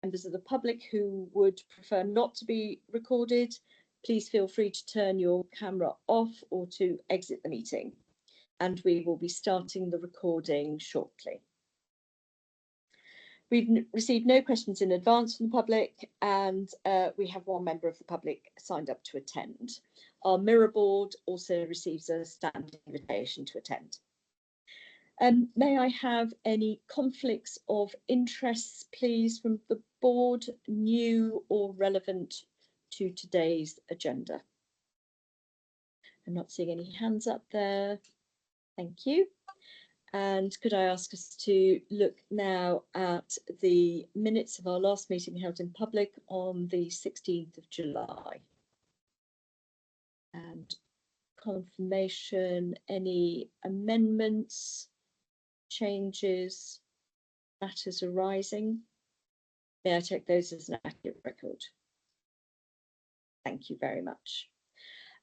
members of the public who would prefer not to be recorded, please feel free to turn your camera off or to exit the meeting. And we will be starting the recording shortly. We've received no questions in advance from the public, and we have one member of the public signed up to attend. Our mirror board also receives a standing invitation to attend. May I have any conflicts of interests, please, from the board, new or relevant to today's agenda? I'm not seeing any hands up there. Thank you. And could I ask us to look now at the minutes of our last meeting held in public on the 16th of July? And confirmation, any amendments, changes, matters arising? May I take those as an accurate record? Thank you very much.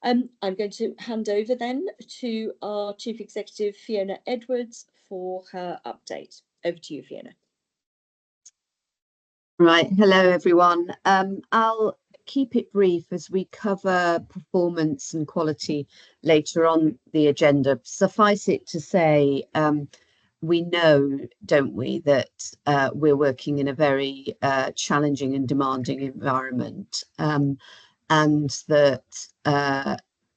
I'm going to hand over then to our Chief Executive, Fiona Edwards, for her update. Over to you, Fiona. Right, hello everyone. I'll keep it brief as we cover performance and quality later on the agenda. Suffice it to say, we know, don't we, that we're working in a very challenging and demanding environment. And that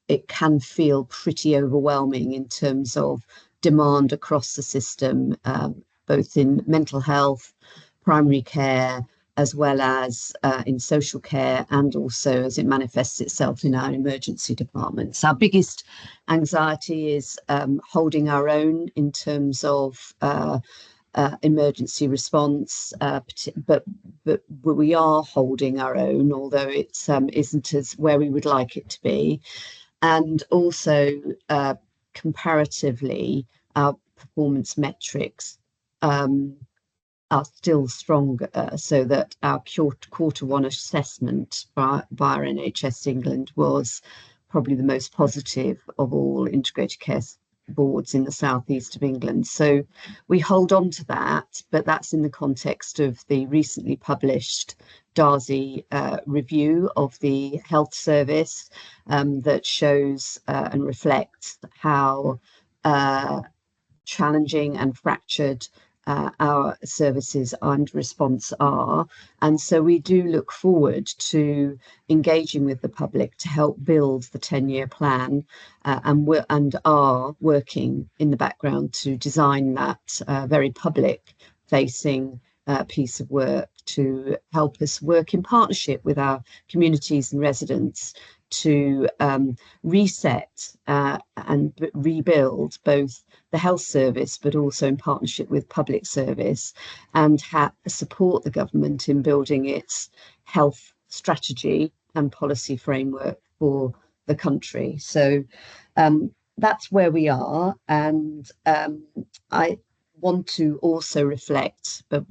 it can feel pretty overwhelming in terms of demand across the system, both in mental health, primary care, as well as in social care, and also as it manifests itself in our emergency departments. Our biggest anxiety is holding our own in terms of emergency response, but we are holding our own, although it isn't as where we would like it to be. And also comparatively, our performance metrics are still strong, so that our quarter one assessment by NHS England was probably the most positive of all integrated care boards in the southeast of England. So we hold on to that, but that's in the context of the recently published Darzi review of the health service that shows and reflects how challenging and fractured our services and response are. And so we do look forward to engaging with the public to help build the 10-year plan, and are working in the background to design that very public facing piece of work to help us work in partnership with our communities and residents to reset and rebuild both the health service, but also in partnership with public service, and support the government in building its health strategy and policy framework for the country. So that's where we are, and I want to also reflect the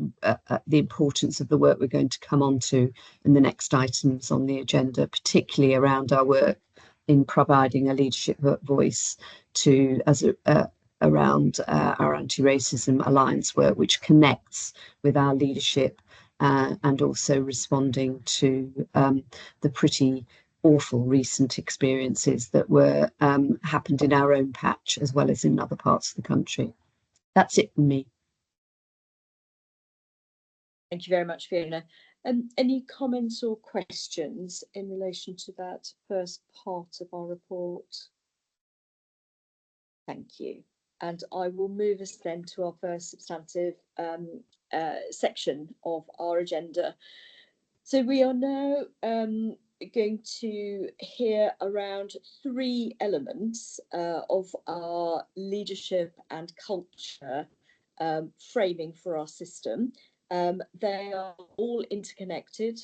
importance of the work we're going to come on to in the next items on the agenda, particularly around our work in providing a leadership voice to around our anti-racism alliance work, which connects with our leadership and also responding to the pretty awful recent experiences that were happened in our own patch as well as in other parts of the country. That's it from me. Thank you very much, Fiona. Any comments or questions in relation to that first part of our report? Thank you. And I will move us then to our first substantive section of our agenda. So we are now going to hear around 3 elements of our leadership and culture framing for our system. They are all interconnected.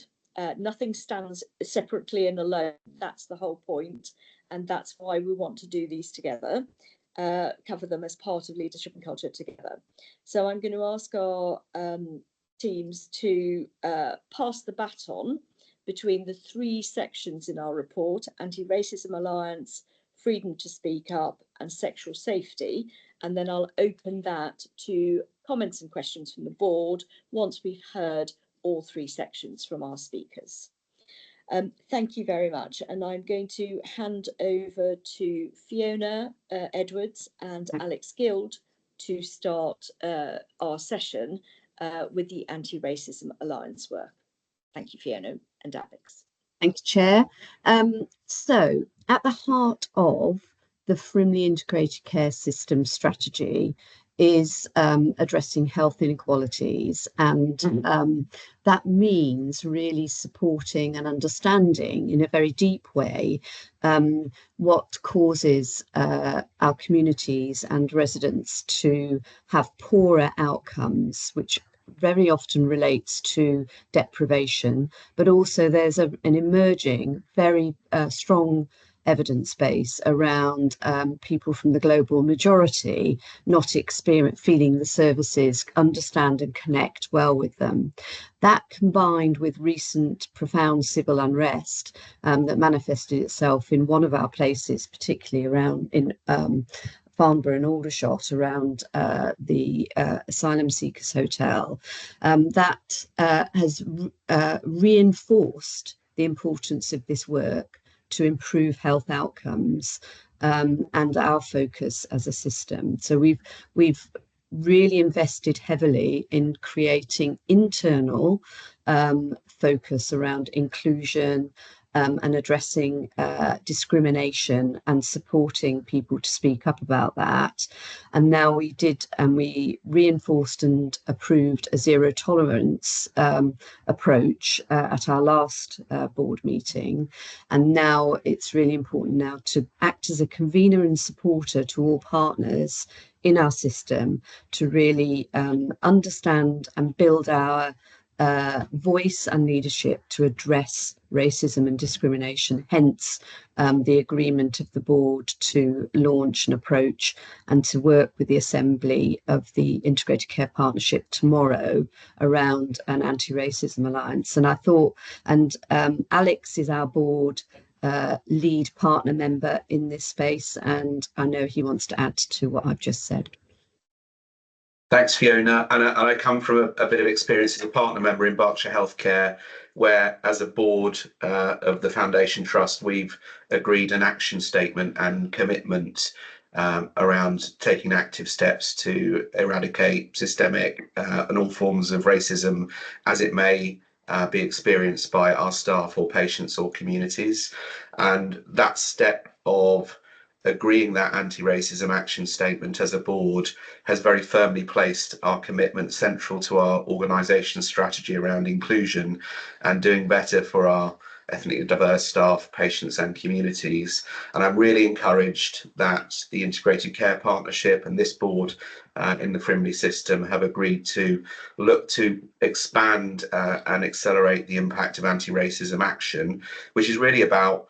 Nothing stands separately and alone. That's the whole point, and that's why we want to do these together. Cover them as part of leadership and culture together. So I'm going to ask our teams to pass the baton between the 3 sections in our report: Anti-Racism Alliance, Freedom to Speak Up, and Sexual Safety. And then I'll open that to comments and questions from the board once we've heard all three sections from our speakers. Thank you very much. And I'm going to hand over to Fiona Edwards and Alex Guild to start our session with the Anti-Racism Alliance work. Thank you, Fiona and Alex. Thank you, Chair. So at the heart of the Frimley Integrated Care System strategy is addressing health inequalities, and that means really supporting and understanding in a very deep way what causes our communities and residents to have poorer outcomes, which very often relates to deprivation, but also there's an emerging very strong evidence base around people from the global majority not feeling the services, understand and connect well with them. That combined with recent profound civil unrest that manifested itself in one of our places, particularly around in Farnborough and Aldershot, around the Asylum Seekers Hotel, that has reinforced the importance of this work to improve health outcomes and our focus as a system. So we've really invested heavily in creating internal focus around inclusion, and addressing discrimination and supporting people to speak up about that. And now we reinforced and approved a zero tolerance approach at our last board meeting. And now it's really important now to act as a convener and supporter to all partners in our system to really understand and build our voice and leadership to address racism and discrimination, hence the agreement of the board to launch an approach and to work with the Assembly of the Integrated Care Partnership tomorrow around an anti-racism alliance. And I thought, and Alex is our board lead partner member in this space, and I know he wants to add to what I've just said. Thanks, Fiona. And I come from a bit of experience as a partner member in Berkshire Healthcare, where as a board of the Foundation Trust, we've agreed an action statement and commitment around taking active steps to eradicate systemic and all forms of racism as it may be experienced by our staff or patients or communities. And that step of agreeing that anti-racism action statement as a board has very firmly placed our commitment central to our organisation's strategy around inclusion and doing better for our ethnically diverse staff, patients and communities. And I'm really encouraged that the Integrated Care Partnership and this board in the Frimley system have agreed to look to expand and accelerate the impact of anti-racism action, which is really about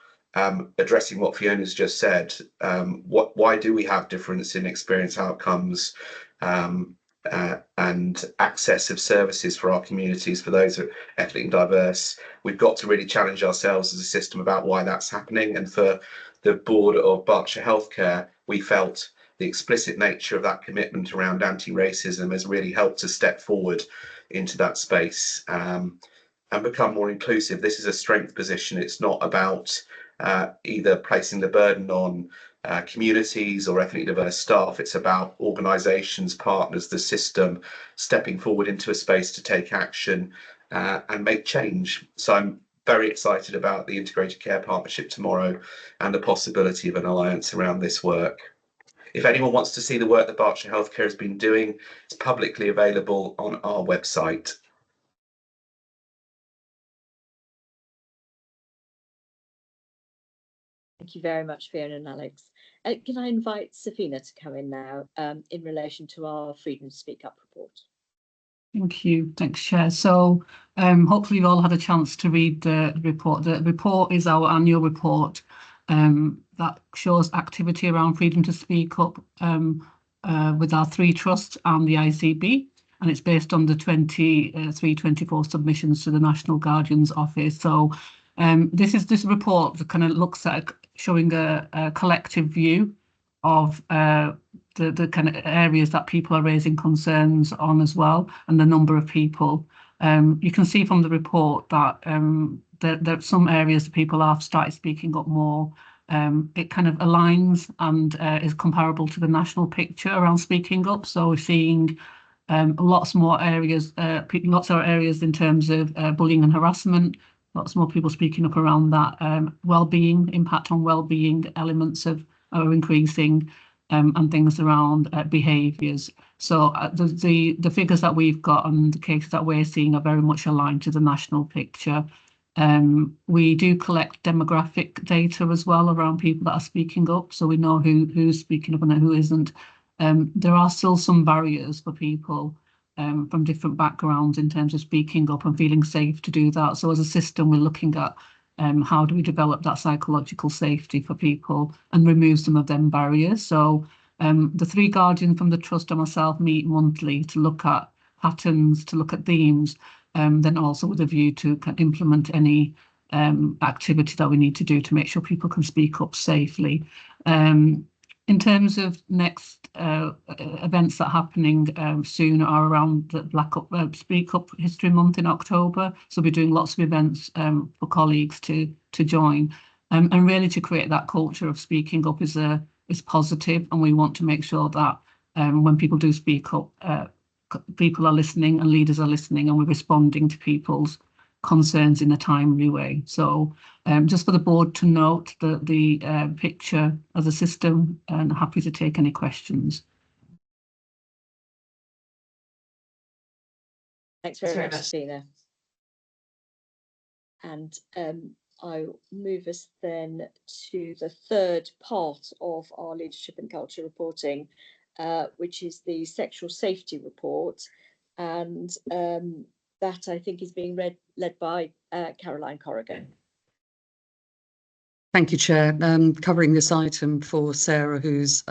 addressing what Fiona's just said. Why do we have difference in experience outcomes and access of services for our communities, for those who are ethnically diverse? We've got to really challenge ourselves as a system about why that's happening. And for the board of Berkshire Healthcare, we felt the explicit nature of that commitment around anti-racism has really helped to step forward into that space and become more inclusive. This is a strength position. It's not about either placing the burden on communities or ethnically diverse staff. It's about organisations, partners, the system stepping forward into a space to take action and make change. So I'm very excited about the Integrated Care Partnership tomorrow and the possibility of an alliance around this work. If anyone wants to see the work that Berkshire Healthcare has been doing, it's publicly available on our website. Thank you very much, Fiona and Alex. Can I invite Safina to come in now in relation to our Freedom to Speak Up report? Thank you. Thanks, Chair. So hopefully you've all had a chance to read the report. The report is our annual report that shows activity around freedom to speak up with our three trusts and the ICB. And it's based on the 23-24 submissions to the National Guardian's Office. So this report that kind of looks at showing a collective view of the kind of areas that people are raising concerns on as well, and the number of people You can see from the report that there are some areas that people have started speaking up more. It kind of aligns and is comparable to the national picture around speaking up. So we're seeing lots more areas in terms of bullying and harassment, lots more people speaking up around that. Well-being, impact on well-being elements are increasing, and things around behaviours. So the figures that we've got and the cases that we're seeing are very much aligned to the national picture. We do collect demographic data as well around people that are speaking up, so we know who's speaking up and who isn't. There are still some barriers for people from different backgrounds in terms of speaking up and feeling safe to do that. So as a system, we're looking at how do we develop that psychological safety for people and remove some of them barriers. So the three guardians from the trust and myself meet monthly to look at patterns, to look at themes, then also with a view to implement any activity that we need to do to make sure people can speak up safely. In terms of next events that are happening soon are around the Speak Up History Month in October. So we'll be doing lots of events for colleagues to join, and really to create that culture of speaking up is positive, and we want to make sure that when people do speak up, people are listening and leaders are listening, and we're responding to people's concerns in a timely way. So just for the board to note the picture as a system, and happy to take any questions. Thanks very much, Tina. And I'll move us then to the third part of our leadership and culture reporting, which is the sexual safety report. And that I think is being led by Caroline Corrigan. Thank you, Chair. Covering this item for Sarah, who's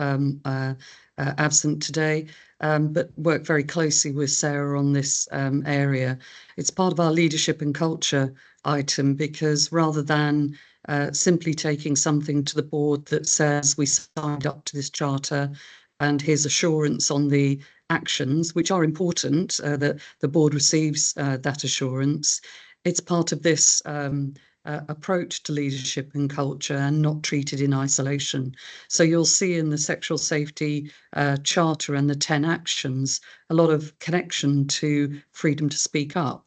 absent today, but work very closely with Sarah on this area. It's part of our leadership and culture item, because rather than simply taking something to the board that says we signed up to this charter and here's assurance on the actions, which are important, that the board receives that assurance, it's part of this approach to leadership and culture and not treated in isolation. So you'll see in the sexual safety charter and the 10 actions a lot of connection to freedom to speak up.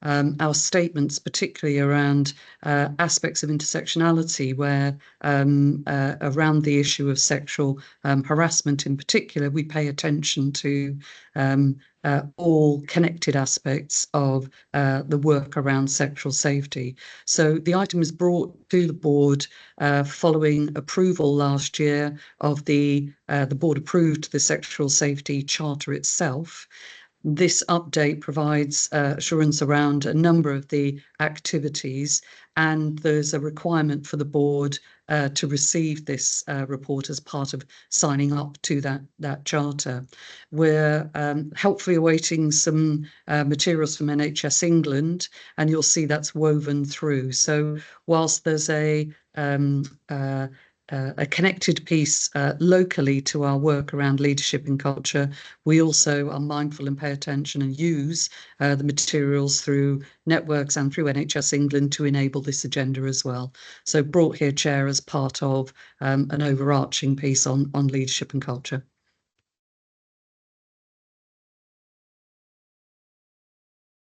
Our statements, particularly around aspects of intersectionality, where around the issue of sexual harassment in particular, we pay attention to all connected aspects of the work around sexual safety. So the item is brought to the board following approval last year of the board approved the sexual safety charter itself. This update provides assurance around a number of the activities, and there's a requirement for the board to receive this report as part of signing up to that charter. We're helpfully awaiting some materials from NHS England, and you'll see that's woven through. So whilst there's a connected piece locally to our work around leadership and culture, we also are mindful and pay attention and use the materials through networks and through NHS England to enable this agenda as well. So brought here, Chair, as part of an overarching piece on leadership and culture.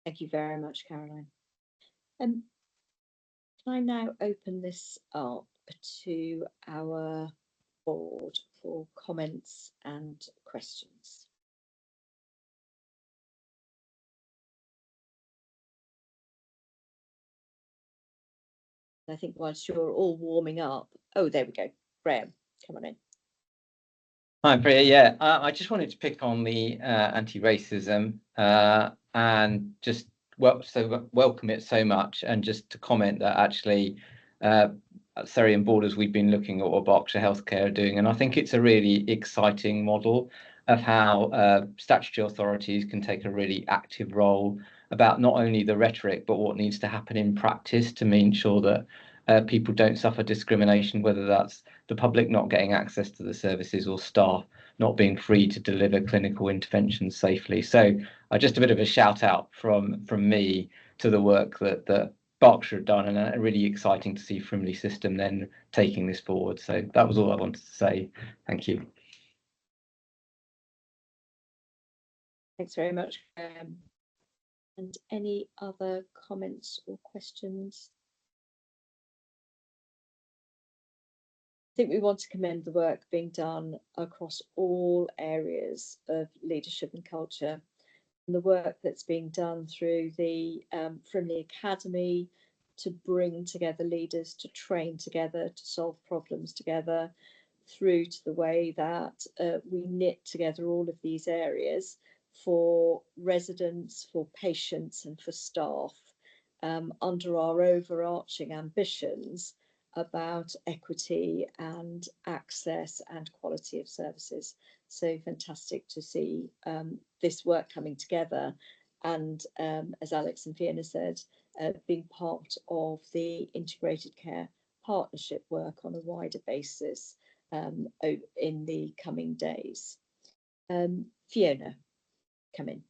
Thank you very much, Caroline. Can I now open this up to our board for comments and questions? I think whilst you're all warming up, oh, there we go. Graham, come on in. Hi, Priya. Yeah, I just wanted to pick on the anti-racism and just welcome it so much, and just to comment that actually at Surrey and Borders, we've been looking at what Berkshire Healthcare are doing, and I think it's a really exciting model of how statutory authorities can take a really active role about not only the rhetoric but what needs to happen in practice to make sure that people don't suffer discrimination, whether that's the public not getting access to the services or staff not being free to deliver clinical interventions safely. So just a bit of a shout out from me to the work that Berkshire have done, and really exciting to see Frimley System then taking this forward. So that was all I wanted to say. Thank you. Thanks very much. And any other comments or questions? I think we want to commend the work being done across all areas of leadership and culture, and the work that's being done through the Frimley Academy to bring together leaders, to train together, to solve problems together, through to the way that we knit together all of these areas for residents, for patients and for staff under our overarching ambitions about equity and access and quality of services. So fantastic to see this work coming together, and as Alex and Fiona said, being part of the integrated care partnership work on a wider basis in the coming days. Fiona, come in.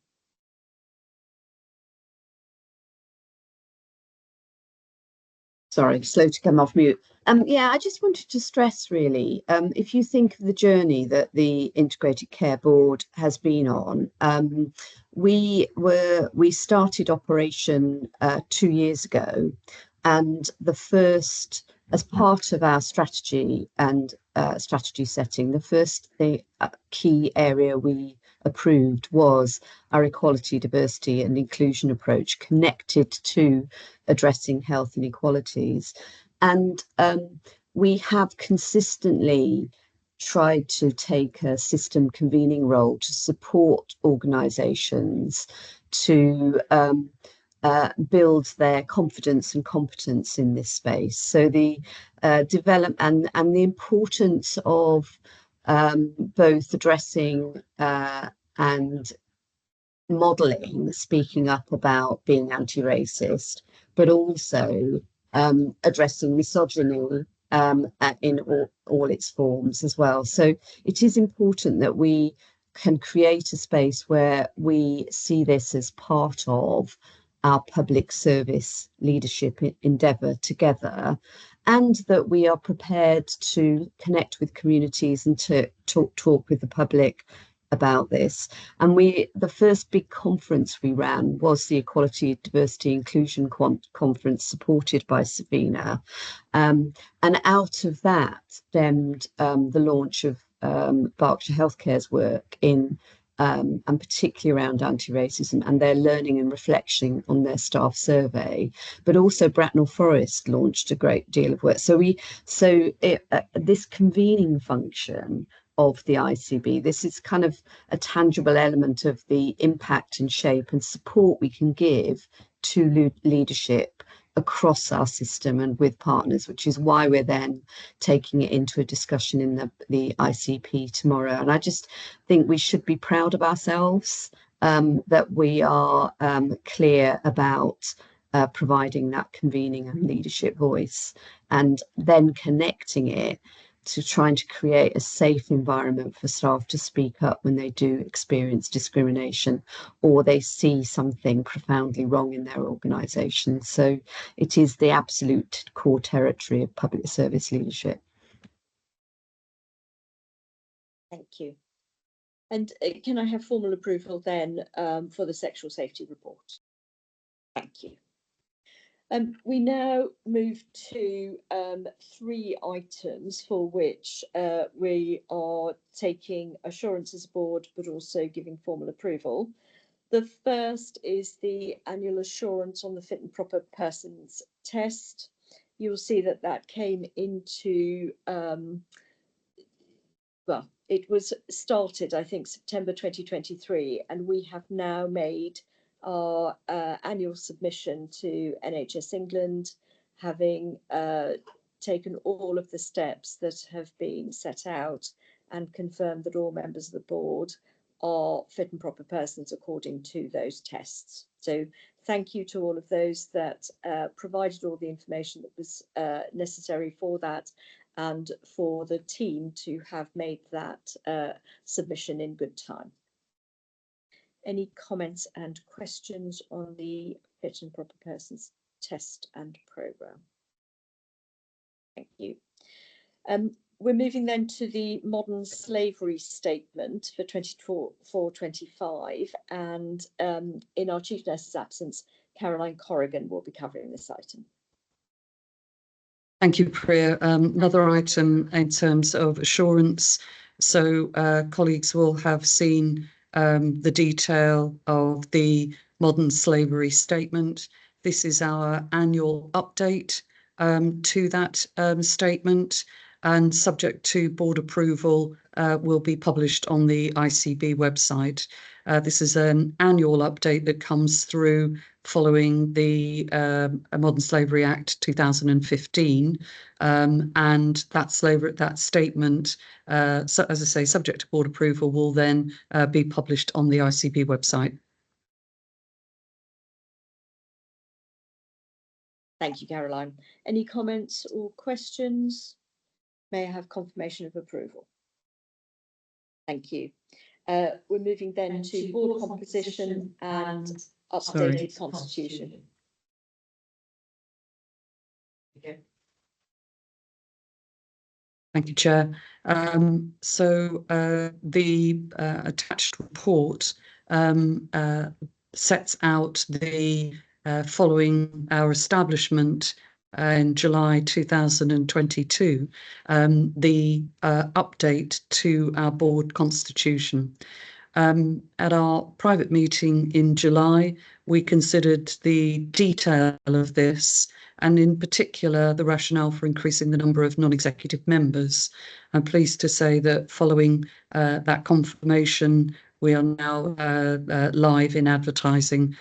Sorry, slow to come off mute. Yeah, I just wanted to stress really, if you think of the journey that the Integrated Care Board has been on, we started operation 2 years ago, and the first, as part of our strategy and strategy setting, the first key area we approved was our equality, diversity and inclusion approach connected to addressing health inequalities. And we have consistently tried to take a system convening role to support organisations to build their confidence and competence in this space. So the development and the importance of both addressing and modelling, speaking up about being anti-racist, but also addressing misogyny in all its forms as well. So it is important that we can create a space where we see this as part of our public service leadership endeavour together, and that we are prepared to connect with communities and to talk with the public about this. And the first big conference we ran was the Equality, Diversity, Inclusion Conference, supported by Savina. And out of that stemmed the launch of Berkshire Healthcare's work in and particularly around anti-racism and their learning and reflection on their staff survey. But also Bracknell Forest launched a great deal of work. So this convening function of the ICB, this is kind of a tangible element of the impact and shape and support we can give to leadership across our system and with partners, which is why we're then taking it into a discussion in the ICP tomorrow. And I just think we should be proud of ourselves, that we are clear about providing that convening and leadership voice, and then connecting it to trying to create a safe environment for staff to speak up when they do experience discrimination or they see something profoundly wrong in their organisation. So it is the absolute core territory of public service leadership. Thank you. And can I have formal approval then for the sexual safety report? Thank you. We now move to 3 items for which we are taking assurance as a board, but also giving formal approval. The first is the annual assurance on the fit and proper persons test. You'll see that that came into, well, it was started, I think, September 2023, and we have now made our annual submission to NHS England, having taken all of the steps that have been set out and confirmed that all members of the board are fit and proper persons according to those tests. So thank you to all of those that provided all the information that was necessary for that, and for the team to have made that submission in good time. Any comments and questions on the Fit and Proper Persons test and programme? Thank you. We're moving then to the modern slavery statement for 24-25, and in our Chief Nurse's absence, Caroline Corrigan will be covering this item. Thank you, Priya. Another item in terms of assurance. So colleagues will have seen the detail of the modern slavery statement. This is our annual update to that statement, and subject to board approval will be published on the ICB website. This is an annual update that comes through following the Modern Slavery Act 2015, and that statement, so as I say, subject to board approval, will then be published on the ICB website. Thank you, Caroline. Any comments or questions? May I have confirmation of approval? Thank you. We're moving then to board composition and updated constitution. Okay. Thank you, Chair. So the attached report sets out the following our establishment in July 2022, the update to our board constitution. At our private meeting in July, we considered the detail of this, and in particular the rationale for increasing the number of non-executive members. I'm pleased to say that following that confirmation, we are now live in advertising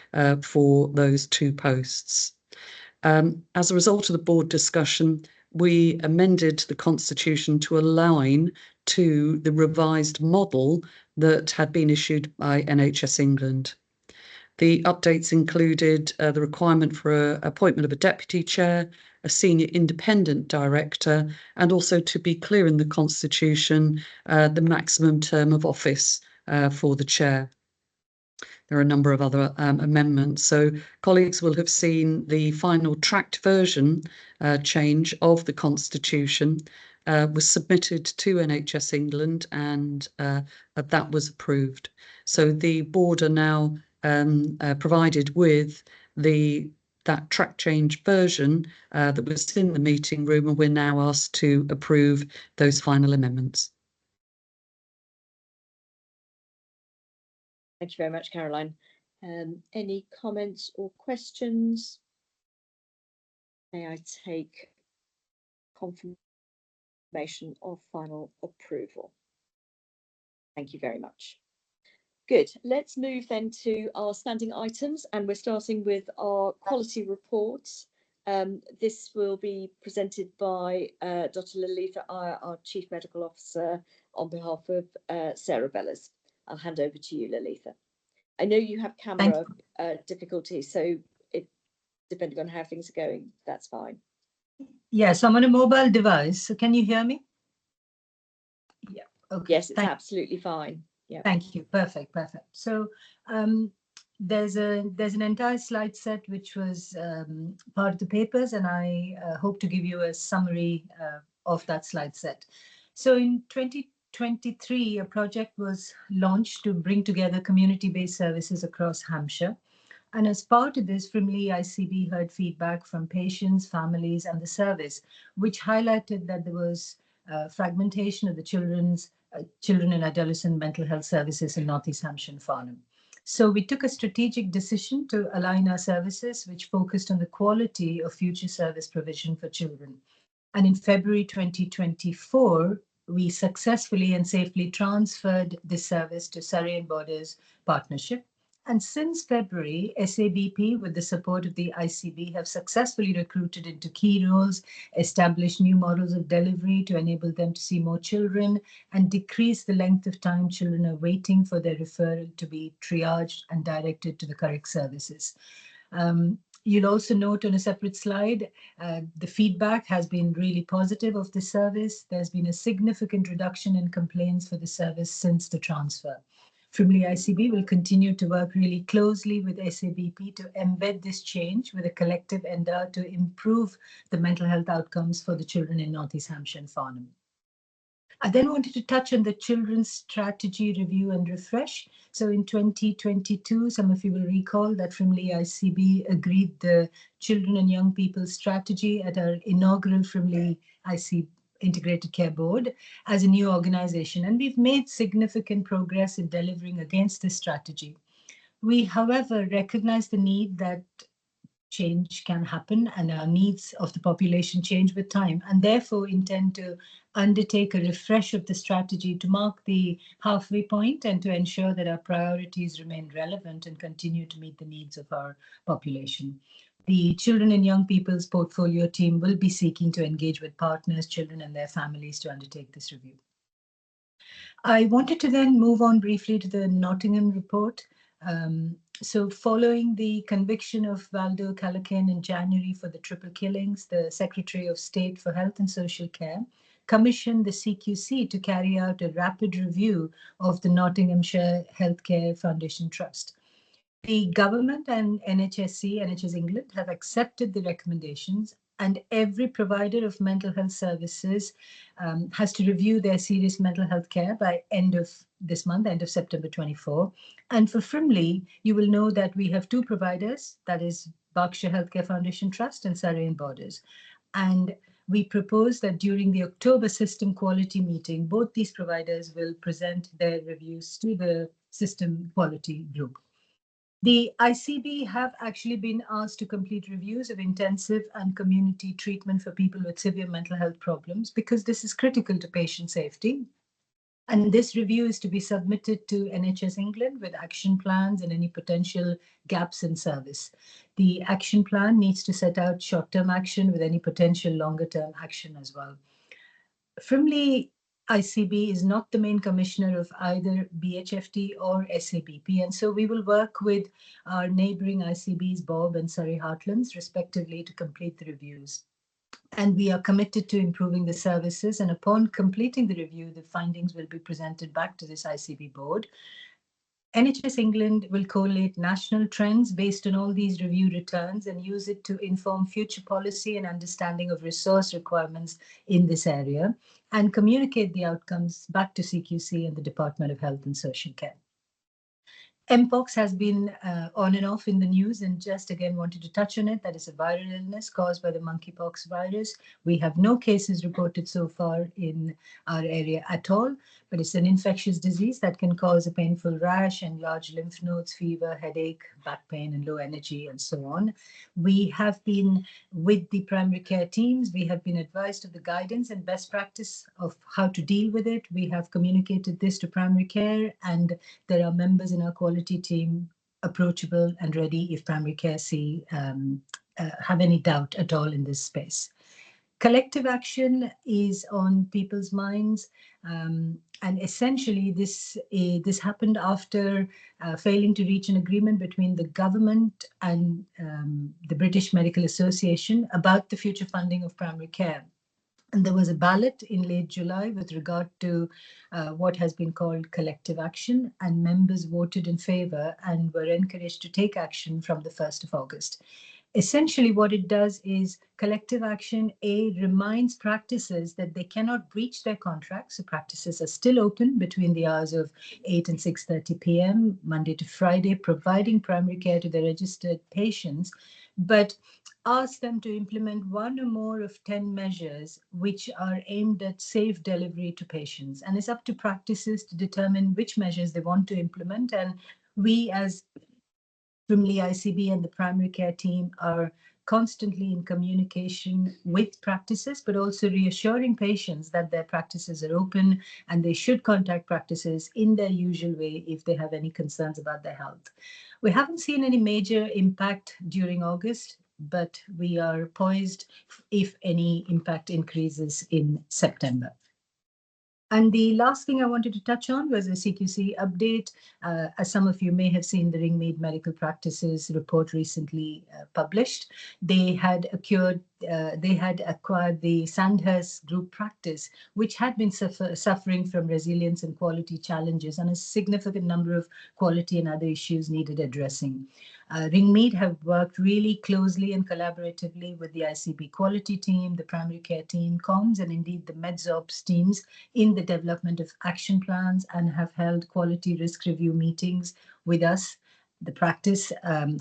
for those 2 posts. As a result of the board discussion, we amended the constitution to align to the revised model that had been issued by NHS England. The updates included the requirement for appointment of a deputy chair, a senior independent director, and also, to be clear in the constitution, the maximum term of office for the chair. There are a number of other amendments. So colleagues will have seen the final tracked version change of the constitution was submitted to NHS England, and that was approved. So the board are now provided with that track change version that was in the meeting room, and we're now asked to approve those final amendments. Thank you very much, Caroline. Any comments or questions? May I take confirmation of final approval? Thank you very much. Good. Let's move then to our standing items, and we're starting with our quality reports. This will be presented by Dr. Lalitha Iyer, our Chief Medical Officer, on behalf of Sarah Bellas. I'll hand over to you, Lalitha. I know you have camera difficulties, so depending on how things are going, that's fine. Yes, I'm on a mobile device. So can you hear me? Yeah. Okay. Yes, it's absolutely fine. Yeah. Thank you. Perfect. Perfect. So there's an entire slide set which was part of the papers, and I hope to give you a summary of that slide set. So in 2023, a project was launched to bring together community-based services across Hampshire. And as part of this, Frimley ICB heard feedback from patients, families, and the service, which highlighted that there was fragmentation of the children and adolescent mental health services in North East Hampshire and Farnham. So we took a strategic decision to align our services, which focused on the quality of future service provision for children. And in February 2024, we successfully and safely transferred this service to Surrey and Borders Partnership. And since February, SABP, with the support of the ICB, have successfully recruited into key roles, established new models of delivery to enable them to see more children, and decrease the length of time children are waiting for their referral to be triaged and directed to the correct services. You'll also note on a separate slide, the feedback has been really positive of the service. There's been a significant reduction in complaints for the service since the transfer. Frimley ICB will continue to work really closely with SABP to embed this change with a collective endeavour to improve the mental health outcomes for the children in North East Hampshire and Farnham. I then wanted to touch on the Children's Strategy Review and Refresh. So in 2022, some of you will recall that Frimley ICB agreed the Children and Young People's Strategy at our inaugural Frimley ICB Integrated Care Board as a new organization. And we've made significant progress in delivering against this strategy. We, however, recognize the need that change can happen and our needs of the population change with time, and therefore intend to undertake a refresh of the strategy to mark the halfway point and to ensure that our priorities remain relevant and continue to meet the needs of our population. The Children and Young People's Portfolio team will be seeking to engage with partners, children and their families to undertake this review. I wanted to then move on briefly to the Nottingham report. So following the conviction of Valdo Callaghan in January for the triple killings, the Secretary of State for Health and Social Care commissioned the CQC to carry out a rapid review of the Nottinghamshire Healthcare Foundation Trust. The government and NHS England have accepted the recommendations, and every provider of mental health services has to review their serious mental health care by end of this month, end of September 24. And for Frimley, you will know that we have two providers, that is Berkshire Healthcare Foundation Trust and Surrey and Borders. And we propose that during the October system quality meeting, both these providers will present their reviews to the system quality group. The ICB have actually been asked to complete reviews of intensive and community treatment for people with severe mental health problems because this is critical to patient safety. And this review is to be submitted to NHS England with action plans and any potential gaps in service. The action plan needs to set out short-term action with any potential longer-term action as well. Frimley ICB is not the main commissioner of either BHFT or SABP, and so we will work with our neighbouring ICBs, Bob and Surrey Heartlands, respectively, to complete the reviews. And we are committed to improving the services, and upon completing the review, the findings will be presented back to this ICB board. NHS England will collate national trends based on all these review returns and use it to inform future policy and understanding of resource requirements in this area and communicate the outcomes back to CQC and the Department of Health and Social Care. Mpox has been on and off in the news, and just again wanted to touch on it. That is a viral illness caused by the monkeypox virus. We have no cases reported so far in our area at all, but it's an infectious disease that can cause a painful rash and large lymph nodes, fever, headache, back pain, and low energy, and so on. We have been with the primary care teams. We have been advised of the guidance and best practice of how to deal with it. We have communicated this to primary care, and there are members in our quality team approachable and ready if primary care have any doubt at all in this space. Collective action is on people's minds, and essentially this happened after failing to reach an agreement between the government and the British Medical Association about the future funding of primary care. And there was a ballot in late July with regard to what has been called collective action, and members voted in favour and were encouraged to take action from the 1st of August. Essentially, what it does is collective action, reminds practices that they cannot breach their contracts. So practices are still open between the hours of 8 and 6:30 p.m., Monday to Friday, providing primary care to their registered patients, but ask them to implement one or more of 10 measures which are aimed at safe delivery to patients. And it's up to practices to determine which measures they want to implement. And we as Frimley ICB and the primary care team are constantly in communication with practices, but also reassuring patients that their practices are open and they should contact practices in their usual way if they have any concerns about their health. We haven't seen any major impact during August, but we are poised if any impact increases in September. And the last thing I wanted to touch on was a CQC update. As some of you may have seen, the Ringmead Medical Practices report recently published. They had acquired the Sandhurst Group practice, which had been suffering from resilience and quality challenges, and a significant number of quality and other issues needed addressing. Ringmead have worked really closely and collaboratively with the ICB quality team, the primary care team, comms, and indeed the MedZops teams in the development of action plans, and have held quality risk review meetings with us. The practice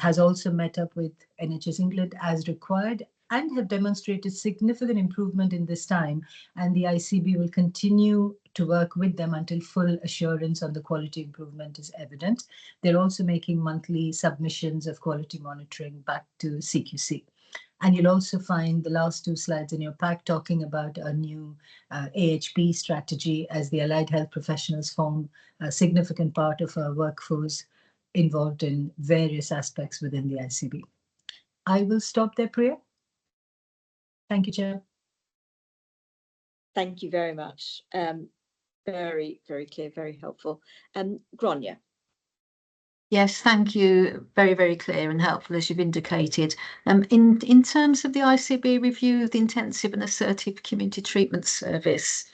has also met up with NHS England as required and have demonstrated significant improvement in this time, and the ICB will continue to work with them until full assurance on the quality improvement is evident. They're also making monthly submissions of quality monitoring back to CQC. And you'll also find the last 2 slides in your pack talking about a new AHP strategy, as the allied health professionals form a significant part of our workforce involved in various aspects within the ICB. I will stop there, Priya. Thank you, Chair. Thank you very much. Very, very clear, very helpful. Grania. Yes, thank you. Very, very clear and helpful, as you've indicated. In terms of the ICB review of the intensive and assertive community treatment service,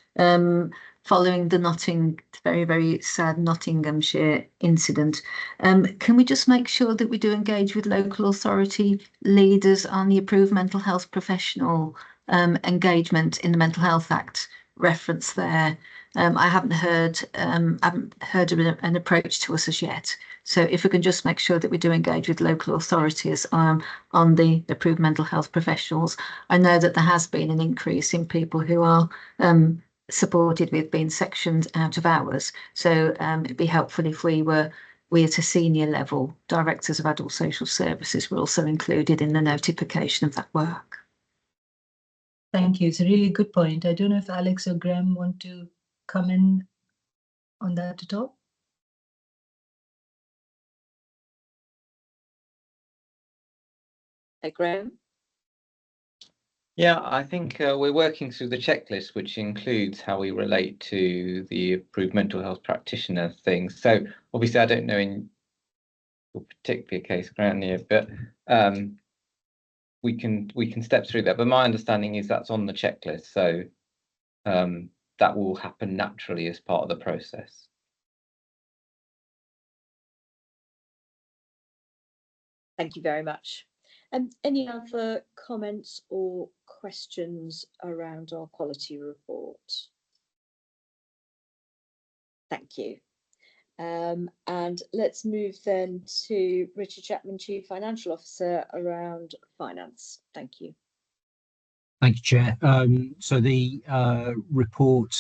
following the very, very sad Nottinghamshire incident, can we just make sure that we do engage with local authority leaders on the approved mental health professional engagement in the Mental Health Act reference there? I haven't heard of an approach to us as yet. So if we can just make sure that we do engage with local authorities on the approved mental health professionals. I know that there has been an increase in people who are supported with being sectioned out of hours. So it'd be helpful if we at a senior level, directors of adult social services, were also included in the notification of that work. Thank you. It's a really good point. I don't know if Alex or Graham want to come in on that at all. Graham? Yeah, I think we're working through the checklist, which includes how we relate to the approved mental health practitioner things. So obviously, I don't know in your particular case, Grania, but we can step through that. But my understanding is that's on the checklist, so that will happen naturally as part of the process. Thank you very much. Any other comments or questions around our quality report? Thank you. And let's move then to Richard Chapman, Chief Financial Officer, around finance. Thank you. Thank you, Chair. So the report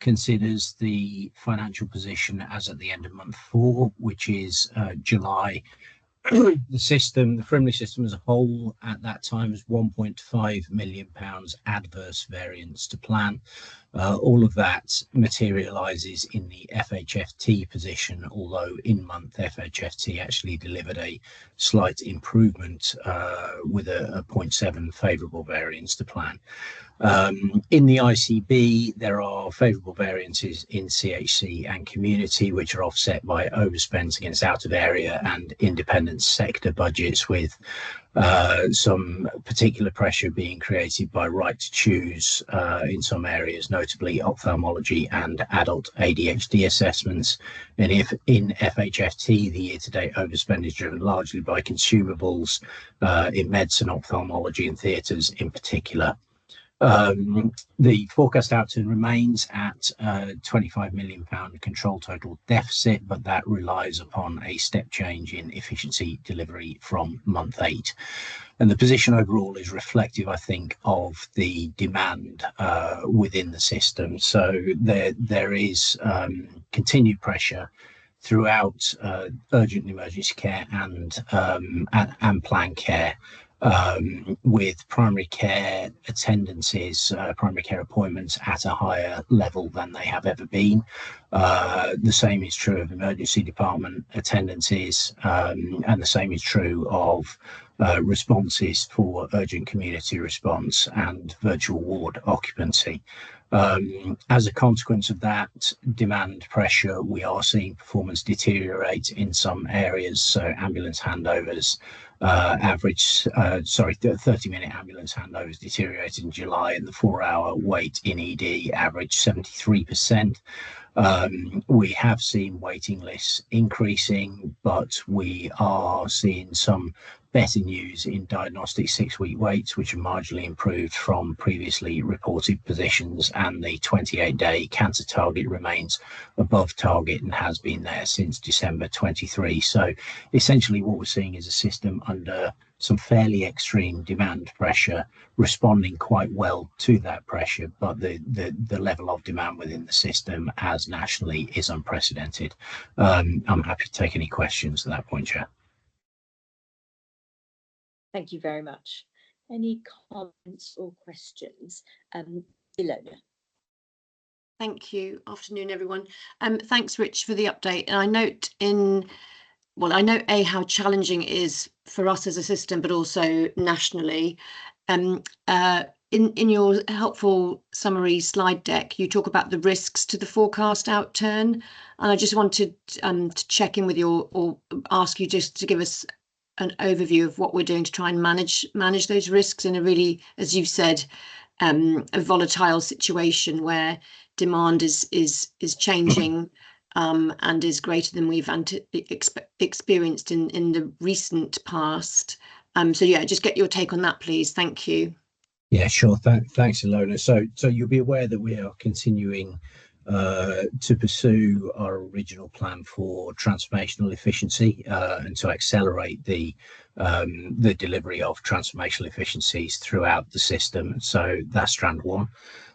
considers the financial position as at the end of month 4, which is July. The Frimley system as a whole at that time was £1.5 million adverse variance to plan. All of that materialises in the FHFT position, although in month FHFT actually delivered a slight improvement with a 0.7 favourable variance to plan. In the ICB, there are favourable variances in CHC and community, which are offset by overspends against out of area and independent sector budgets, with some particular pressure being created by right to choose in some areas, notably ophthalmology and adult ADHD assessments. And if in FHFT, the year-to-date overspend is driven largely by consumables in medicine, ophthalmology and theatres in particular. The forecast outturn remains at £25 million control total deficit, but that relies upon a step change in efficiency delivery from month 8. And the position overall is reflective, I think, of the demand within the system. So there is continued pressure throughout urgent and emergency care and planned care. With primary care attendances, primary care appointments at a higher level than they have ever been. The same is true of emergency department attendances, and the same is true of responses for urgent community response and virtual ward occupancy. As a consequence of that demand pressure, we are seeing performance deteriorate in some areas. So ambulance handovers, 30-minute ambulance handovers deteriorated in July, and the 4-hour wait in ED averaged 73%. We have seen waiting lists increasing, but we are seeing some better news in diagnostic 6-week waits, which are marginally improved from previously reported positions, and the 28-day cancer target remains above target and has been there since December 23. So essentially what we're seeing is a system under some fairly extreme demand pressure, responding quite well to that pressure, but the level of demand within the system as nationally is unprecedented. I'm happy to take any questions at that point, Chair. Thank you very much. Any comments or questions? Ilona. Thank you. Afternoon, everyone. Thanks, Rich, for the update. And I note I know how challenging it is for us as a system, but also nationally. In your helpful summary slide deck, you talk about the risks to the forecast outturn, and I just wanted to check in with you or ask you just to give us an overview of what we're doing to try and manage those risks in a really, as you've said, a volatile situation where demand is changing and is greater than we've experienced in the recent past. So yeah, just get your take on that, please. Thank you. Yeah, sure. Thanks, Ilona. So you'll be aware that we are continuing to pursue our original plan for transformational efficiency and to accelerate the delivery of transformational efficiencies throughout the system. So that's strand one.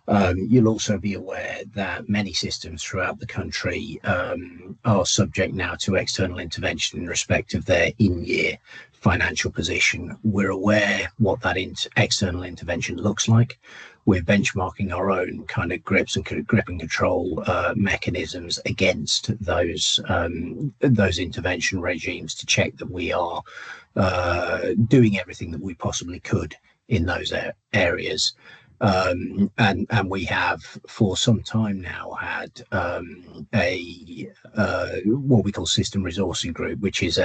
You'll also be aware that many systems throughout the country are subject now to external intervention in respect of their in-year financial position. We're aware what that external intervention looks like. We're benchmarking our own kind of grip and control mechanisms against those intervention regimes to check that we are doing everything that we possibly could in those areas. And we have for some time now had what we call system resourcing group, which is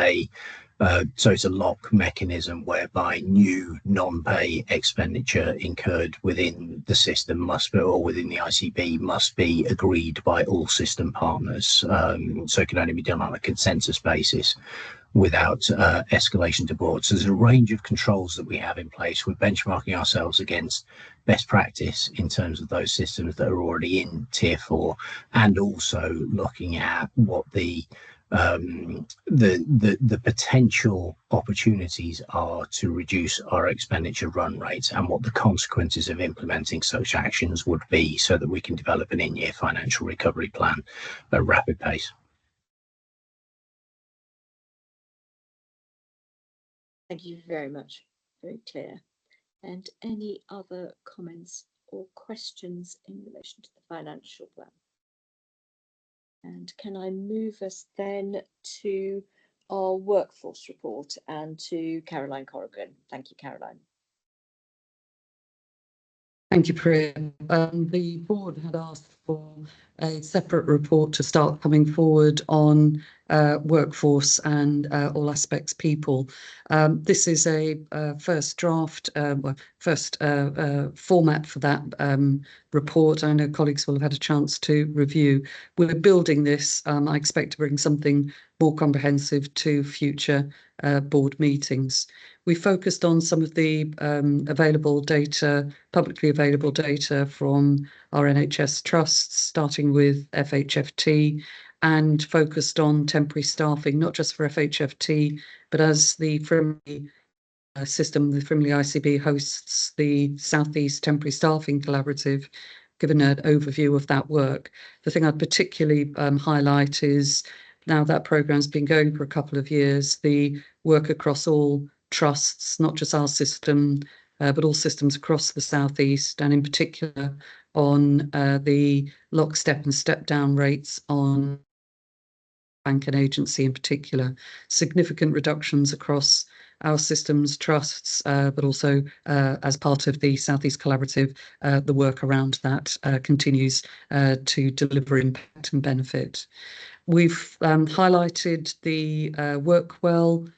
so it's a lock mechanism whereby new non-pay expenditure incurred within the system or within the ICB must be agreed by all system partners. So it can only be done on a consensus basis without escalation to board. So there's a range of controls that we have in place. We're benchmarking ourselves against best practice in terms of those systems that are already in Tier 4, and also looking at what the potential opportunities are to reduce our expenditure run rates and what the consequences of implementing such actions would be, so that we can develop an in-year financial recovery plan at a rapid pace. Thank you very much. Very clear. And any other comments or questions in relation to the financial plan? And can I move us then to our workforce report and to Caroline Corrigan? Thank you, Caroline. Thank you, Priya. The board had asked for a separate report to start coming forward on workforce and all aspects people. This is a first draft, first format for that report. I know colleagues will have had a chance to review. We're building this. I expect to bring something more comprehensive to future board meetings. We focused on some of the available data, publicly available data from our NHS trusts, starting with FHFT, and focused on temporary staffing, not just for FHFT, but as the Frimley system, the Frimley ICB hosts the South East Temporary Staffing Collaborative, given an overview of that work. The thing I'd particularly highlight is, now that program's been going for a couple of years, the work across all trusts, not just our system, but all systems across the South East, and in particular on the lockstep and step down rates on bank and agency in particular. Significant reductions across our systems trusts, but also as part of the South East Collaborative, the work around that continues to deliver impact and benefit. We've highlighted the Workwell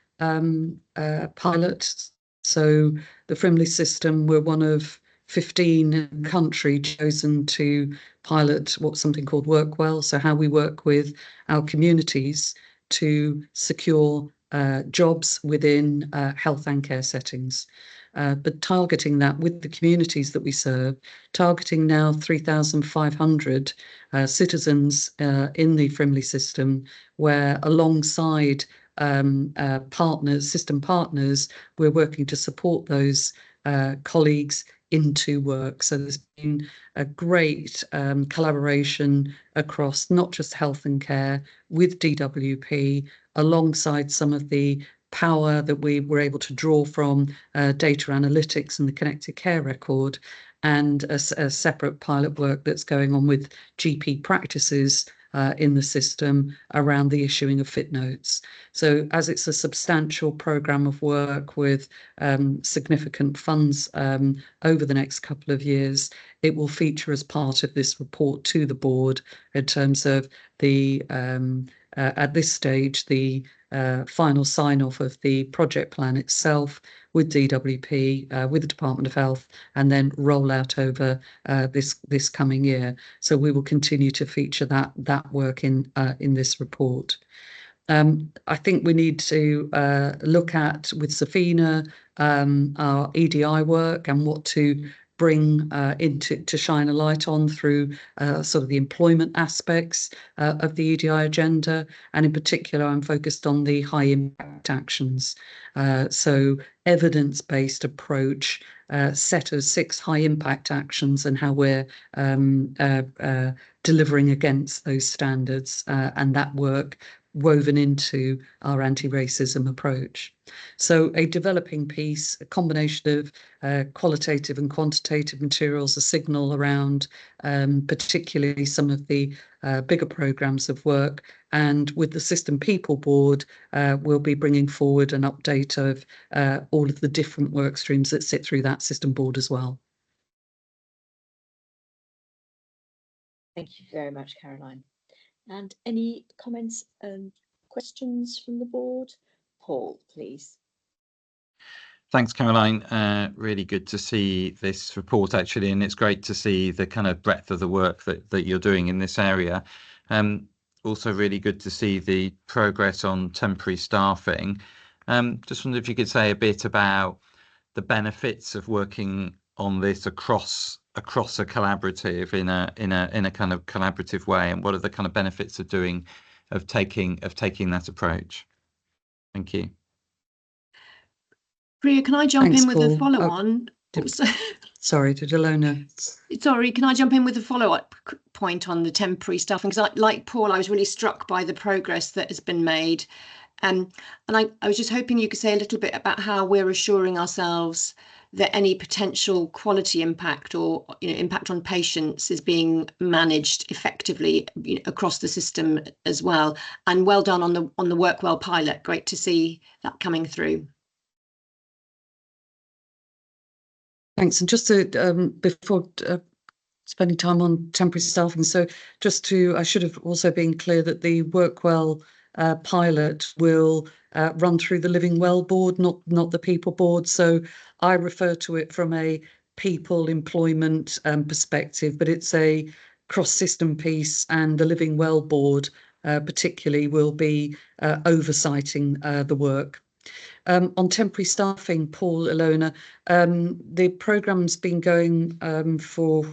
pilot. So the Frimley system, we're one of 15 in the country chosen to pilot what's something called Workwell. So how we work with our communities to secure jobs within health and care settings. But targeting that with the communities that we serve, targeting now 3,500 citizens in the Frimley system, where alongside partners, system partners, we're working to support those colleagues into work. So there's been a great collaboration across not just health and care with DWP, alongside some of the power that we were able to draw from data analytics and the connected care record, and a separate pilot work that's going on with GP practices in the system around the issuing of fit notes. So as it's a substantial programme of work with significant funds over the next couple of years, it will feature as part of this report to the board in terms of the, at this stage, the final sign-off of the project plan itself with DWP, with the Department of Health, and then roll out over this coming year. So we will continue to feature that work in this report. I think we need to look at, with Safina, our EDI work and what to bring to shine a light on through sort of the employment aspects of the EDI agenda. And in particular, I'm focused on the high impact actions. So evidence-based approach, set of 6 high impact actions, and how we're delivering against those standards, and that work woven into our anti-racism approach. So a developing piece, a combination of qualitative and quantitative materials, a signal around particularly some of the bigger programmes of work. And with the System People Board, we'll be bringing forward an update of all of the different work streams that sit through that system board as well. Thank you very much, Caroline. And any comments and questions from the board? Paul, please. Thanks, Caroline. Really good to see this report, actually, and it's great to see the kind of breadth of the work that you're doing in this area. Also really good to see the progress on temporary staffing. Just wondered if you could say a bit about the benefits of working on this across a collaborative in a kind of collaborative way, and what are the kind of benefits of taking that approach? Thank you. Priya, can I jump in with Paul. a follow-on? Sorry, did Ilona? Sorry, can I jump in with a follow-up point on the temporary staffing? Because like Paul, I was really struck by the progress that has been made. And I was just hoping you could say a little bit about how we're assuring ourselves that any potential quality impact or impact on patients is being managed effectively across the system as well. And well done on the Workwell pilot. Great to see that coming through. Thanks. And just to before spending time on temporary staffing, so I should have also been clear that the Workwell pilot will run through the Living Well board, not the People board. So I refer to it from a people employment perspective, but it's a cross-system piece, and the Living Well board particularly will be oversighting the work. On temporary staffing, Paul, Ilona, the programme's been going for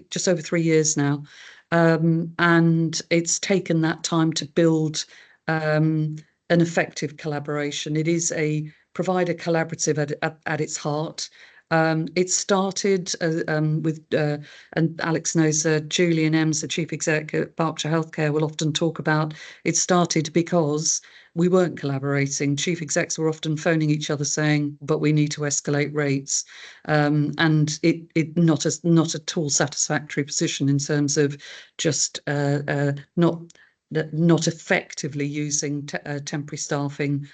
just over 3 years now, and it's taken that time to build an effective collaboration. It is a provider collaborative at its heart. It started with, and Alex knows, Julian Ems, the Chief Exec at Berkshire Healthcare, will often talk about, it started because we weren't collaborating. Chief execs were often phoning each other saying, but we need to escalate rates. And it not at all satisfactory position in terms of just not not effectively using temporary staffing,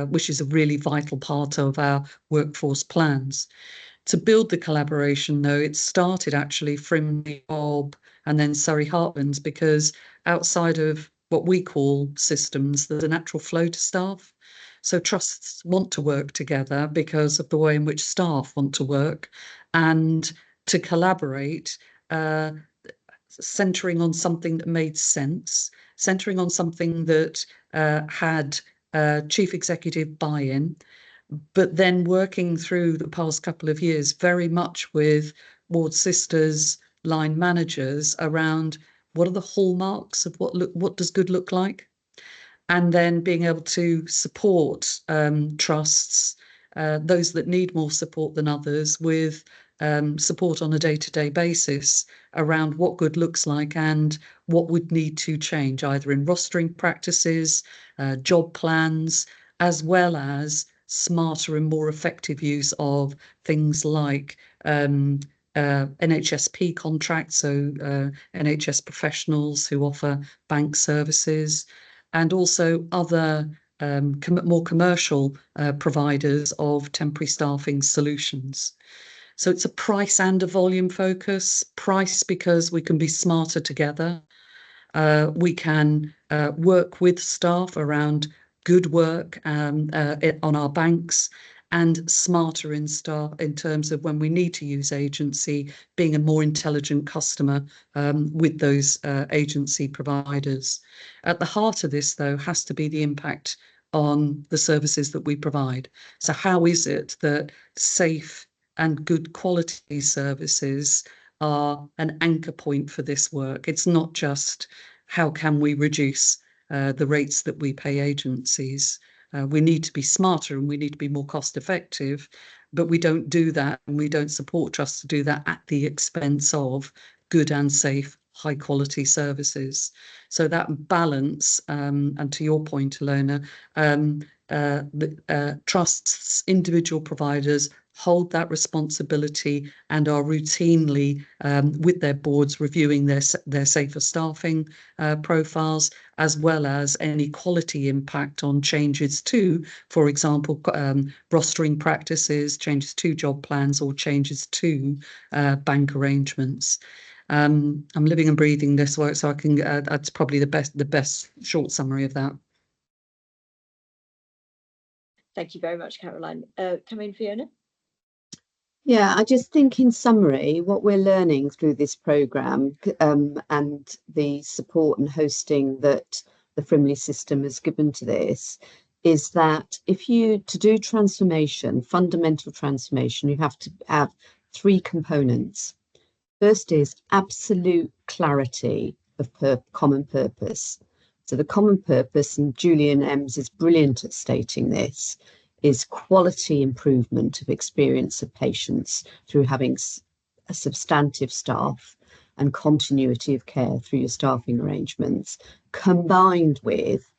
which is a really vital part of our workforce plans. To build the collaboration, though, it started actually Frimley, Bob, and then Surrey Heartlands, because outside of what we call systems, there's a natural flow to staff. So trusts want to work together because of the way in which staff want to work, and to collaborate, centering on something that made sense, centering on something that had chief executive buy-in, but then working through the past couple of years very much with ward sisters, line managers around what are the hallmarks of what does good look like, and then being able to support trusts, those that need more support than others, with support on a day-to-day basis around what good looks like and what would need to change, either in rostering practices, job plans, as well as smarter and more effective use of things like NHSP contracts, so NHS professionals who offer bank services, and also other more commercial providers of temporary staffing solutions. So it's a price and a volume focus. Price because we can be smarter together. We can work with staff around good work on our banks, and smarter in staff in terms of when we need to use agency, being a more intelligent customer with those agency providers. At the heart of this, though, has to be the impact on the services that we provide. So how is it that safe and good quality services are an anchor point for this work? It's not just how can we reduce the rates that we pay agencies. We need to be smarter and we need to be more cost effective, but we don't do that, and we don't support trusts to do that at the expense of good and safe, high quality services. So that balance, and to your point, Alona, trusts, individual providers hold that responsibility and are routinely with their boards reviewing their safer staffing profiles, as well as any quality impact on changes to, for example, rostering practices, changes to job plans, or changes to bank arrangements. I'm living and breathing this work, so I can. That's probably the best short summary of that. Thank you very much, Caroline. Come in, Fiona. Yeah, I just think in summary, what we're learning through this programme and the support and hosting that the Frimley system has given to this is that to do transformation, fundamental transformation, you have to have three components. First is absolute clarity of common purpose. So the common purpose, and Julian Ems is brilliant at stating this, is quality improvement of experience of patients through having a substantive staff and continuity of care through your staffing arrangements, combined with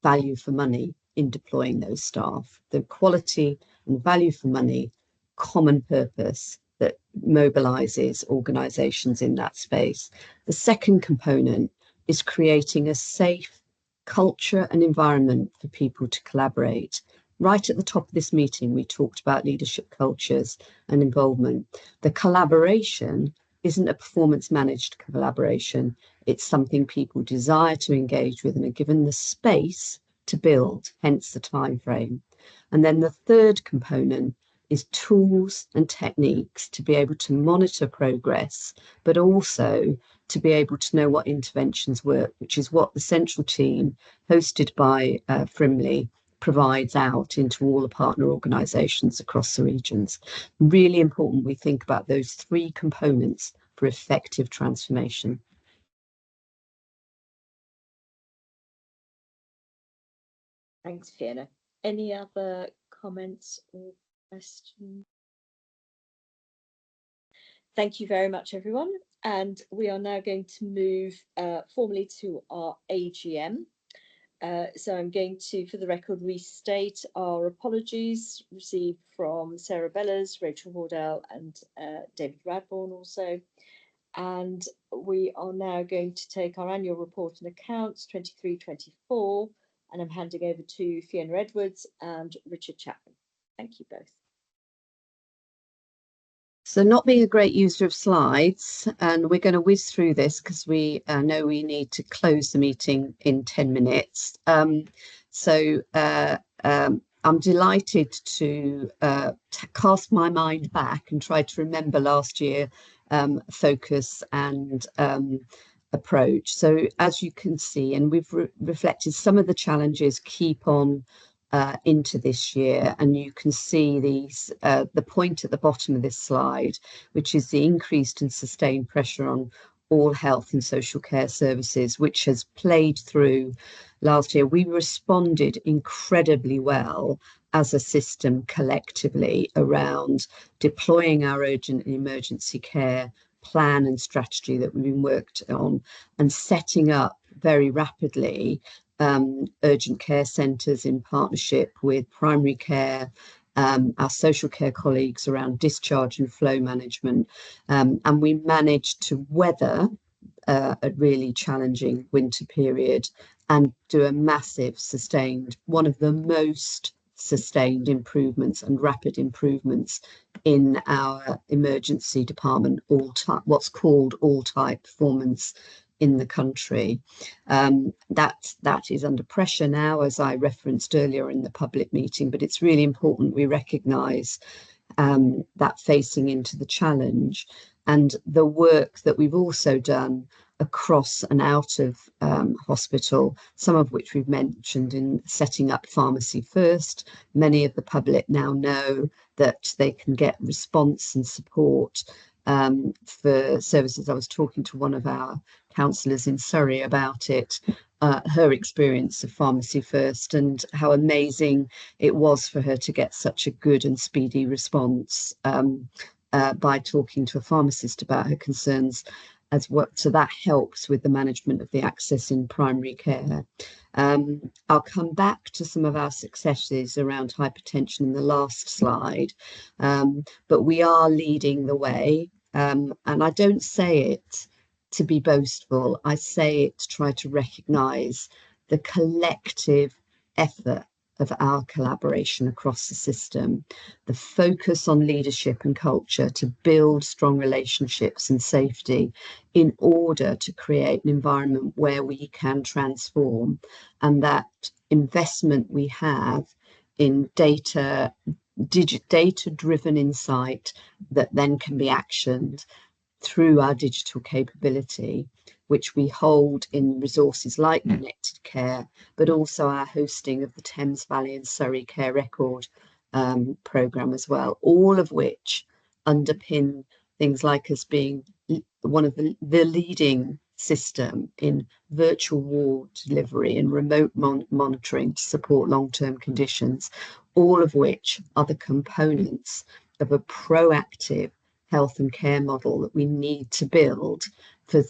value for money in deploying those staff. The quality and value for money, common purpose that mobilises organisations in that space. The second component is creating a safe culture and environment for people to collaborate. Right at the top of this meeting, we talked about leadership cultures and involvement. The collaboration isn't a performance managed collaboration. It's something people desire to engage with and are given the space to build, hence the time frame. And then the third component is tools and techniques to be able to monitor progress, but also to be able to know what interventions work, which is what the central team hosted by Frimley provides out into all the partner organisations across the regions. Really important we think about those three components for effective transformation. Thanks, Fiona. Any other comments or questions? Thank you very much, everyone. And we are now going to move formally to our AGM. So I'm going to, for the record, restate our apologies received from Sarah Bellas, Rachel Wardell and David Radbourne also. and we are now going to take our annual report and accounts 23-24, and I'm handing over to Fiona Edwards and Richard Chapman. Thank you both. So not being a great user of slides, and we're going to whiz through this because we know we need to close the meeting in 10 minutes. I'm delighted to cast my mind back and try to remember last year focus and approach. So as you can see, and we've reflected, some of the challenges keep on into this year, and you can see these the point at the bottom of this slide, which is the increased and sustained pressure on all health and social care services, which has played through last year. We responded incredibly well as a system collectively around deploying our urgent and emergency care plan and strategy that we've been worked on, and setting up very rapidly urgent care centres in partnership with primary care, our social care colleagues around discharge and flow management, and we managed to weather a really challenging winter period and do a massive sustained, one of the most sustained improvements and rapid improvements in our emergency department, what's called all-type performance in the country. That is under pressure now, as I referenced earlier in the public meeting, but it's really important we recognise that facing into the challenge, and the work that we've also done across and out of hospital, some of which we've mentioned in setting up Pharmacy First. Many of the public now know that they can get response and support for services. I was talking to one of our councillors in Surrey about it, her experience of Pharmacy First, and how amazing it was for her to get such a good and speedy response by talking to a pharmacist about her concerns as well. So that helps with the management of the access in primary care. I'll come back to some of our successes around hypertension in the last slide, but we are leading the way, and I don't say it to be boastful. I say it to try to recognise the collective effort of our collaboration across the system, the focus on leadership and culture to build strong relationships and safety in order to create an environment where we can transform, and that investment we have in data-driven insight that then can be actioned through our digital capability, which we hold in resources like Connected Care, but also our hosting of the Thames Valley and Surrey Care Record programme as well, all of which underpin things like us being one of the leading system in virtual ward delivery and remote monitoring to support long-term conditions, all of which are the components of a proactive health and care model that we need to build for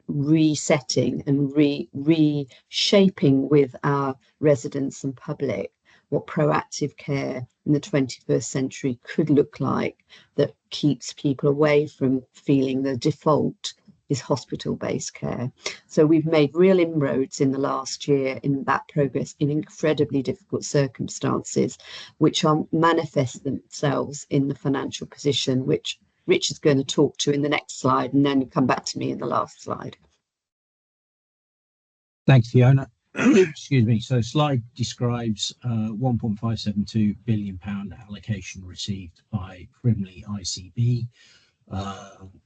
resetting and reshaping with our residents and public what proactive care in the 21st century could look like, that keeps people away from feeling the default is hospital-based care. So we've made real inroads in the last year in that progress in incredibly difficult circumstances, which are manifest themselves in the financial position, which Rich is going to talk to in the next slide, and then come back to me in the last slide. Thanks, Fiona. Excuse me. So slide describes £1.572 billion allocation received by Frimley ICB,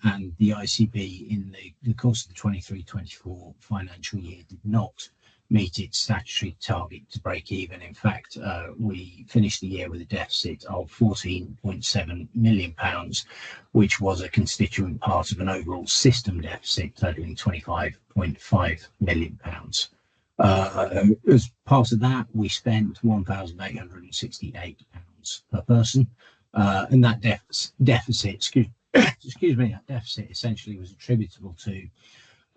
and the ICB in the course of the 23-24 financial year did not meet its statutory target to break even. In fact, we finished the year with a deficit of £14.7 million, which was a constituent part of an overall system deficit totaling £25.5 million. As part of that, we spent £1,868 per person, and that deficit, that deficit essentially was attributable to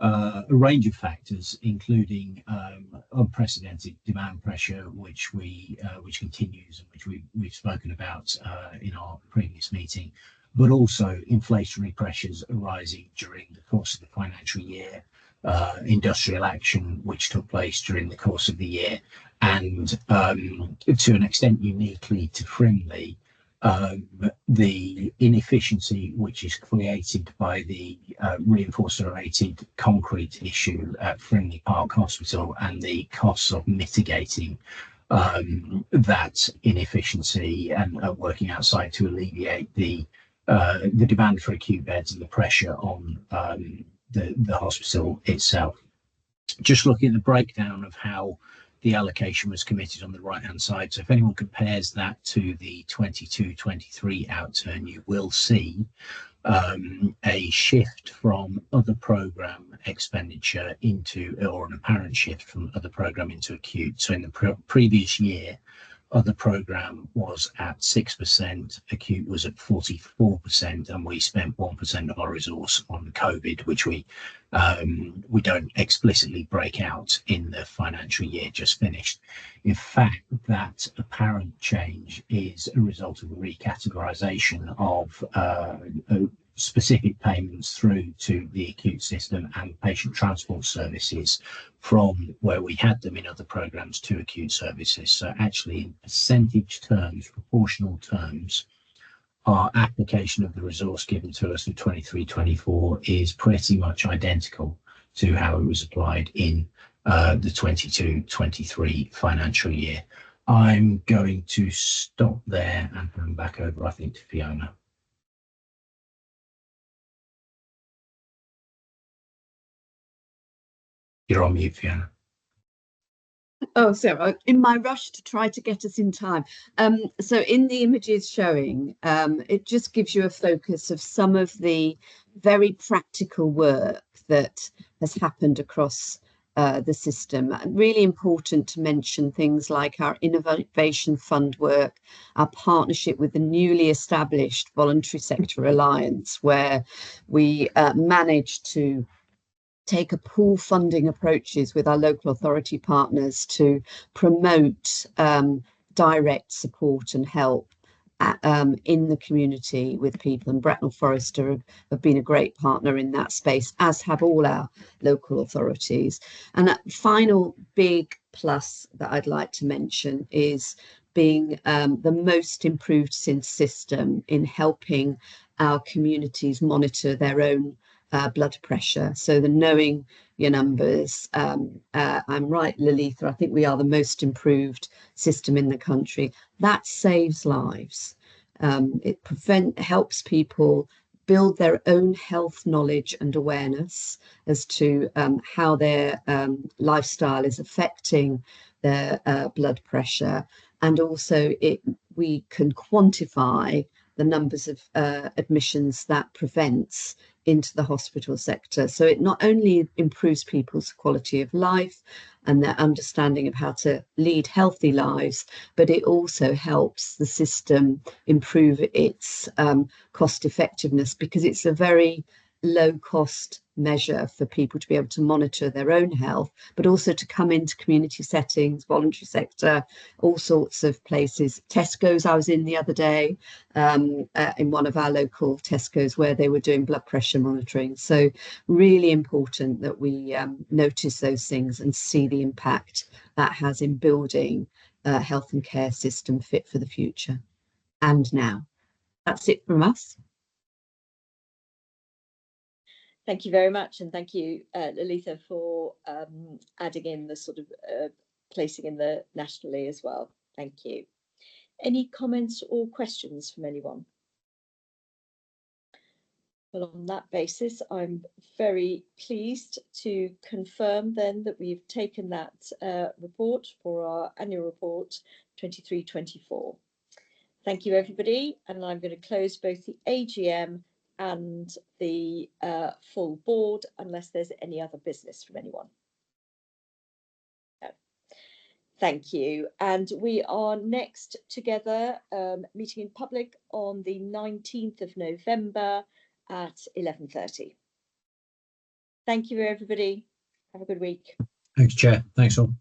a range of factors, including unprecedented demand pressure, which continues and which we've spoken about in our previous meeting, but also inflationary pressures arising during the course of the financial year, industrial action which took place during the course of the year, and to an extent uniquely to Frimley, the inefficiency which is created by the reinforced aerated concrete issue at Frimley Park Hospital and the costs of mitigating that inefficiency and working outside to alleviate the demand for acute beds and the pressure on the hospital itself. Just looking at the breakdown of how the allocation was committed on the right hand side. So if anyone compares that to the 22-23 outturn, you will see a shift from other programme expenditure into, or an apparent shift from other programme into acute. So in the previous year, other programme was at 6%, acute was at 44%, and we spent 1% of our resource on COVID, which we don't explicitly break out in the financial year just finished. In fact, that apparent change is a result of a recategorisation of specific payments through to the acute system and patient transport services from where we had them in other programs to acute services. So actually in percentage terms, proportional terms, our application of the resource given to us in 23-24 is pretty much identical to how it was applied in the 22-23 financial year. I'm going to stop there and hand back over, I think, to Fiona. You're on mute, Fiona. Oh, so in my rush to try to get us in time. So in the images showing, it just gives you a focus of some of the very practical work that has happened across the system. Really important to mention things like our Innovation Fund work, our partnership with the newly established Voluntary Sector Alliance, where we managed to take a pool funding approaches with our local authority partners to promote direct support and help in the community with people, and Bracknell Forester have been a great partner in that space, as have all our local authorities. And that final big plus that I'd like to mention is being the most improved system in helping our communities monitor their own blood pressure. So the knowing your numbers, I'm right, Lalitha, I think we are the most improved system in the country. That saves lives. It helps people build their own health knowledge and awareness as to how their lifestyle is affecting their blood pressure. And also we can quantify the numbers of admissions that prevents into the hospital sector. So it not only improves people's quality of life and their understanding of how to lead healthy lives, but it also helps the system improve its cost effectiveness, because it's a very low cost measure for people to be able to monitor their own health, but also to come into community settings, voluntary sector, all sorts of places. Tesco's I was in the other day, in one of our local Tesco's, where they were doing blood pressure monitoring. So really important that we notice those things and see the impact that has in building a health and care system fit for the future and now. That's it from us. Thank you very much, and thank you, Lalitha, for adding in the sort of placing in the nationally as well. Thank you. Any comments or questions from anyone? Well, on that basis, I'm very pleased to confirm then that we've taken that report for our annual report 23-24. Thank you, everybody, and I'm going to close both the AGM and the full board unless there's any other business from anyone. No. Thank you. And we are next together meeting in public on the 19th of November at 11:30. Thank you, everybody. Have a good week. Thanks, Chair. Thanks all.